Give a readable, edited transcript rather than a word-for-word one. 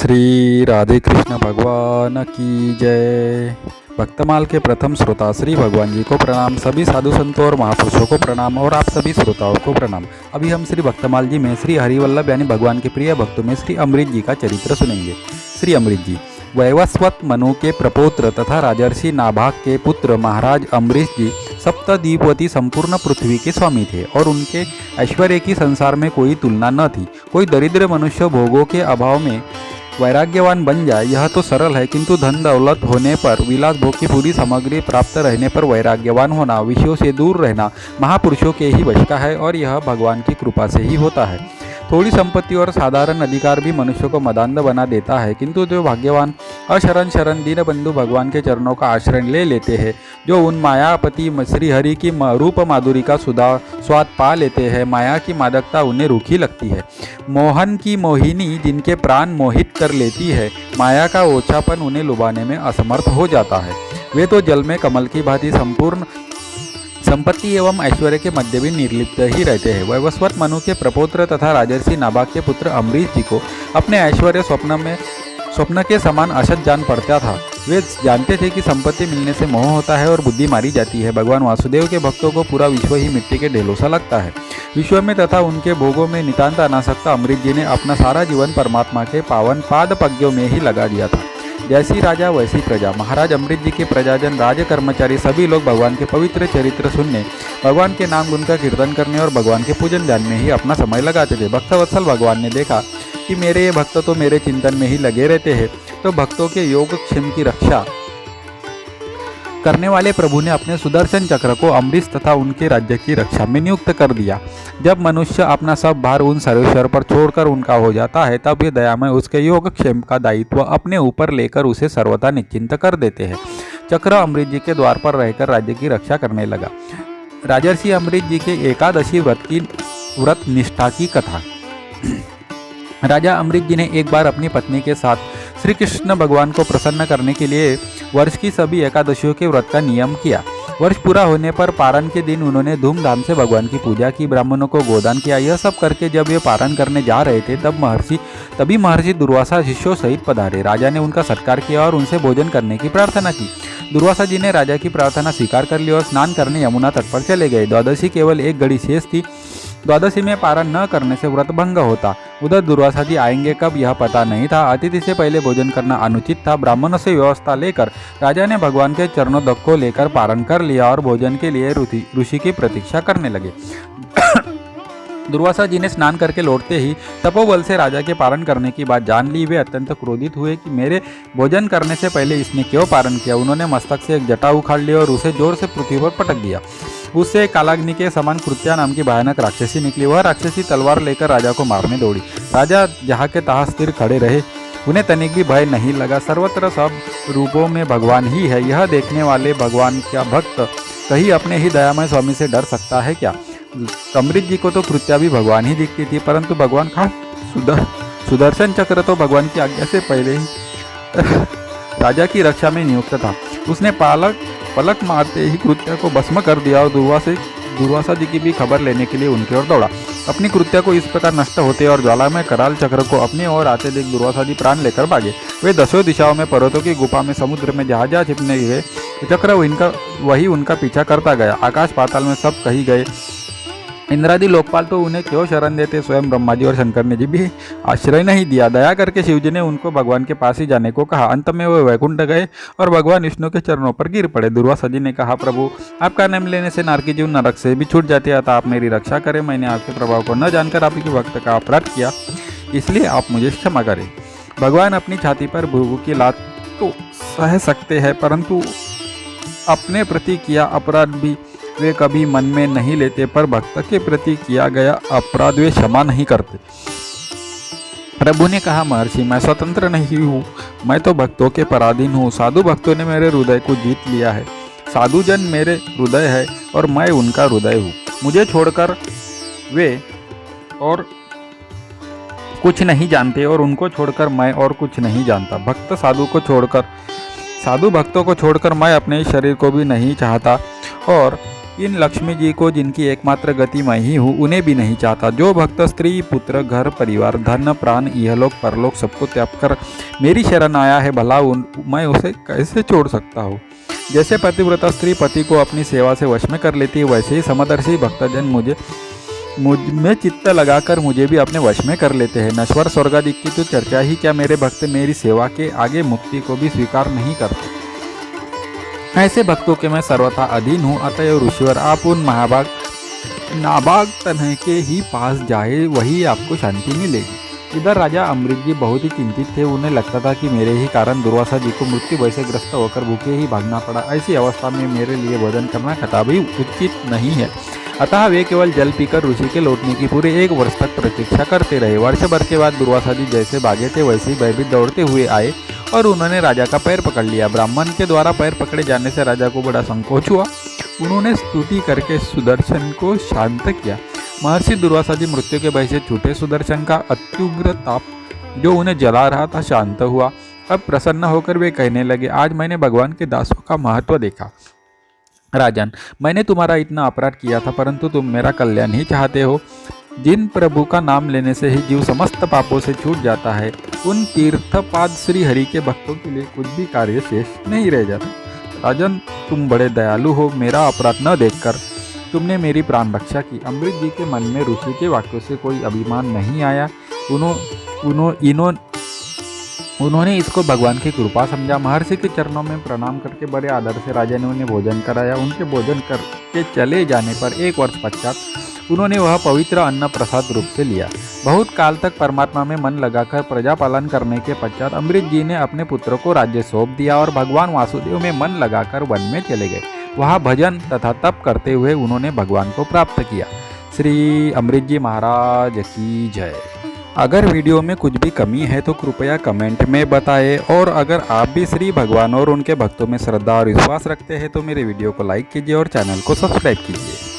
श्री राधे कृष्ण भगवान की जय। भक्तमाल के प्रथम श्रोता श्री भगवान जी को प्रणाम, सभी साधु संतों और महापुरुषों को प्रणाम और आप सभी श्रोताओं को प्रणाम। अभी हम श्री भक्तमाल जी में श्री हरिवल्लभ यानी भगवान के प्रिय भक्तों में श्री अमृत जी का चरित्र सुनेंगे। श्री अमृत जी वैवस्वत मनु के प्रपौत्र तथा राजर्षि नाभाग के पुत्र महाराज अम्बरीश जी सप्तद्वीपवती संपूर्ण पृथ्वी के स्वामी थे और उनके ऐश्वर्य की संसार में कोई तुलना न थी। कोई दरिद्र मनुष्य भोगों के अभाव में वैराग्यवान बन जाए यह तो सरल है, किंतु धन दौलत होने पर, विलास भोग की पूरी सामग्री प्राप्त रहने पर वैराग्यवान होना, विषयों से दूर रहना महापुरुषों के ही वश का है और यह भगवान की कृपा से ही होता है। थोड़ी संपत्ति और साधारण अधिकार भी मनुष्य को मदान्ध बना देता है, किंतु जो भाग्यवान शरण दीनबंधु भगवान के चरणों का आश्रय ले लेते हैं, जो उन मायापति श्री हरि की रूप माधुरी का स्वाद पा लेते हैं, माया की मादकता उन्हें रूखी लगती है। मोहन की मोहिनी जिनके प्राण मोहित कर लेती है, माया का ओछापन उन्हें लुभाने में असमर्थ हो जाता है। वे तो जल में कमल की भांति संपूर्ण संपत्ति एवं ऐश्वर्य के मध्य भी निर्लिप्त ही रहते हैं। वैवस्वत मनु के प्रपौत्र तथा राजर्षि नाभाग के पुत्र अम्बरीश जी को अपने ऐश्वर्य स्वप्न के समान असत जान पड़ता था। वे जानते थे कि संपत्ति मिलने से मोह होता है और बुद्धि मारी जाती है। भगवान वासुदेव के भक्तों को पूरा विश्व ही मिट्टी के ढेलों सा लगता है। विश्व में तथा उनके भोगों में नितांत अनासक्त अम्बरीश जी ने अपना सारा जीवन परमात्मा के पावन पाद पद्यों में ही लगा दिया था। जैसी राजा वैसी प्रजा। महाराज अम्बरीश जी के प्रजाजन, राज कर्मचारी सभी लोग भगवान के पवित्र चरित्र सुनने, भगवान के नाम गुण का कीर्तन करने और भगवान के पूजन ध्यान में ही अपना समय लगाते थे। भक्तवत्सल भगवान ने देखा कि मेरे ये भक्त तो मेरे चिंतन में ही लगे रहते हैं, तो भक्तों के योगक्षेम की रक्षा करने वाले प्रभु ने अपने सुदर्शन चक्र को अम्बरीश तथा उनके राज्य की रक्षा में नियुक्त कर दिया। जब मनुष्य अपना सब भार उन सर्वेश्वर पर छोड़कर उनका हो जाता है, तब ये दयामय उसके योगक्षेम का दायित्व अपने ऊपर लेकर उसे सर्वथा निश्चिंत कर देते हैं। चक्र अम्बरीश जी के द्वार पर रहकर राज्य की रक्षा करने लगा। राजर्षि अम्बरीश जी के एकादशी व्रत निष्ठा की कथा। राजा अम्बरीश जी ने एक बार अपनी पत्नी के साथ श्री कृष्ण भगवान को प्रसन्न करने के लिए वर्ष की सभी एकादशियों के व्रत का नियम किया। वर्ष पूरा होने पर पारण के दिन उन्होंने धूमधाम से भगवान की पूजा की, ब्राह्मणों को गोदान किया। यह सब करके जब वे पारण करने जा रहे थे तभी महर्षि दुर्वासा शिष्यों सहित पधारे। राजा ने उनका सत्कार किया और उनसे भोजन करने की प्रार्थना की। दुर्वासा जी ने राजा की प्रार्थना स्वीकार कर ली और स्नान करने यमुना तट पर चले गए। द्वादशी केवल एक घड़ी शेष थी। द्वादशी में पारण न करने से व्रत भंग होता। उधर दुर्वासा जी आएंगे कब यह पता नहीं था। अतिथि से पहले भोजन करना अनुचित था। ब्राह्मणों से व्यवस्था लेकर राजा ने भगवान के चरणोदक को लेकर पारण कर लिया और भोजन के लिए ऋषि की प्रतीक्षा करने लगे। दुर्वासा जी ने स्नान करके लौटते ही तपोबल से राजा के पारण करने की बात जान ली। वे अत्यंत क्रोधित हुए कि मेरे भोजन करने से पहले इसने क्यों पारण किया। उन्होंने मस्तक से एक जटा उखाड़ ली और उसे जोर से पृथ्वी पर पटक दिया। उससे कालाग्नि के समान कृत्या नाम की भयानक राक्षसी निकली। वह राक्षसी तलवार लेकर राजा को मारने दौड़ी। राजा जहाँ के तहाँ स्थिर खड़े रहे, उन्हें तनिक भी भय नहीं लगा। सर्वत्र सब रूपों में भगवान ही है। यह देखने वाले भगवान का भक्त कहीं अपने ही दयामय स्वामी से डर सकता है क्या। अम्बरीश जी को तो कृत्या भी भगवान ही दिखती थी, परंतु भगवान का सुदर्शन चक्र तो भगवान की आज्ञा से पहले ही राजा की रक्षा में नियुक्त था। उसने पलक मारते ही कृत्या को भस्म कर दिया और दुर्वासा जी की भी खबर लेने के लिए उनकी ओर दौड़ा। अपनी कृत्या को इस प्रकार नष्ट होते और ज्वाला में कराल चक्र को अपनी ओर आते देख दुर्वासा जी प्राण लेकर भागे। वे दसों दिशाओं में, पर्वतों की गुफा में, समुद्र में जहाँ जहाँ छिपने गए, चक्र वही उनका पीछा करता गया। आकाश पाताल में सब कहीं गए। इंद्रादि लोकपाल तो उन्हें क्यों शरण देते, स्वयं ब्रह्मा जी और शंकर ने जी भी आश्रय नहीं दिया। दया करके शिव जी ने उनको भगवान के पास ही जाने को कहा। अंत में वे वैकुंठ गए और भगवान विष्णु के चरणों पर गिर पड़े। दुर्वासा जी ने कहा, प्रभु आपका नाम लेने से नारकी जीव नरक से भी छूट जाते हैं, अतः आप मेरी रक्षा करें। मैंने आपके प्रभाव को न जानकर आपके भक्त का अपराध किया, इसलिए आप मुझे क्षमा करें। भगवान अपनी छाती पर भृगु की लात तो सह सकते हैं, परंतु अपने प्रति किया अपराध भी वे कभी मन में नहीं लेते, पर भक्त के प्रति किया गया अपराध वे क्षमा नहीं करते। प्रभु ने कहा, महर्षि मैं स्वतंत्र नहीं हूँ, मैं तो भक्तों के पराधीन हूँ। साधु भक्तों ने मेरे हृदय को जीत लिया है। साधु जन मेरे हृदय है और मैं उनका हृदय हूँ। मुझे छोड़कर वे और कुछ नहीं जानते और उनको छोड़कर मैं और कुछ नहीं जानता। साधु भक्तों को छोड़कर मैं अपने शरीर को भी नहीं चाहता और इन लक्ष्मी जी को, जिनकी एकमात्र गति मैं ही हूँ, उन्हें भी नहीं चाहता। जो भक्त स्त्री पुत्र घर परिवार धन प्राण इहलोक परलोक सबको त्याग कर मेरी शरण आया है, भला मैं उसे कैसे छोड़ सकता हूँ। जैसे पतिव्रता स्त्री पति को अपनी सेवा से वश में कर लेती है, वैसे ही समदर्शी भक्तजन मुझ में चित्त लगाकर मुझे भी अपने वश में कर लेते हैं। नश्वर स्वर्गादि की तो चर्चा ही क्या, मेरे भक्त मेरी सेवा के आगे मुक्ति को भी स्वीकार नहीं करते। ऐसे भक्तों के मैं सर्वथा अधीन हूँ। अतएव ऋषिवर आप उन नाभाग तनय के ही पास जाए, वही आपको शांति मिलेगी। इधर राजा अमृत जी बहुत ही चिंतित थे। उन्हें लगता था कि मेरे ही कारण दुर्वासा जी को मृत्यु भय से ग्रस्त होकर भूखे ही भागना पड़ा। ऐसी अवस्था में मेरे लिए भोजन करना कदापि उचित नहीं है। अतः वे केवल जल पीकर ऋषि के लौटने की पूरे 1 वर्ष तक प्रतीक्षा करते रहे। वर्ष भर के बाद दुर्वासा जी जैसे भागे थे वैसे ही भयभीत दौड़ते हुए आए और उन्होंने राजा का पैर पकड़ लिया। ब्राह्मण के द्वारा पैर पकड़े जाने से राजा को बड़ा संकोच हुआ। उन्होंने स्तुति करके सुदर्शन को शांत किया। महर्षि दुर्वासा जी मृत्यु के भय से छूटे। सुदर्शन का अत्युग्र ताप जो उन्हें जला रहा था शांत हुआ। अब प्रसन्न होकर वे कहने लगे, आज मैंने भगवान के दासों का महत्व देखा। राजन, मैंने तुम्हारा इतना अपराध किया था, परंतु तुम मेरा कल्याण ही चाहते हो। जिन प्रभु का नाम लेने से ही जीव समस्त पापों से छूट जाता है, उन तीर्थपाद श्री हरि के भक्तों के लिए कुछ भी कार्य शेष नहीं रह जाता। राजन, तुम बड़े दयालु हो। मेरा अपराध न देखकर तुमने मेरी प्राण रक्षा की। अमृत जी के मन में ऋषि के वाक्यों से कोई अभिमान नहीं आया। उन्होंने इसको भगवान की कृपा समझा। महर्षि के चरणों में प्रणाम करके बड़े आदर से राजा ने उन्हें भोजन कराया। उनके भोजन करके चले जाने पर 1 वर्ष पश्चात उन्होंने वह पवित्र अन्न प्रसाद रूप से लिया। बहुत काल तक परमात्मा में मन लगाकर प्रजा पालन करने के पश्चात अमृत जी ने अपने पुत्र को राज्य सौंप दिया और भगवान वासुदेव में मन लगाकर वन में चले गए। वहाँ भजन तथा तप करते हुए उन्होंने भगवान को प्राप्त किया। श्री अमृत जी महाराज की जय। अगर वीडियो में कुछ भी कमी है तो कृपया कमेंट में बताएं, और अगर आप भी श्री भगवान और उनके भक्तों में श्रद्धा और विश्वास रखते हैं तो मेरे वीडियो को लाइक कीजिए और चैनल को सब्सक्राइब कीजिए।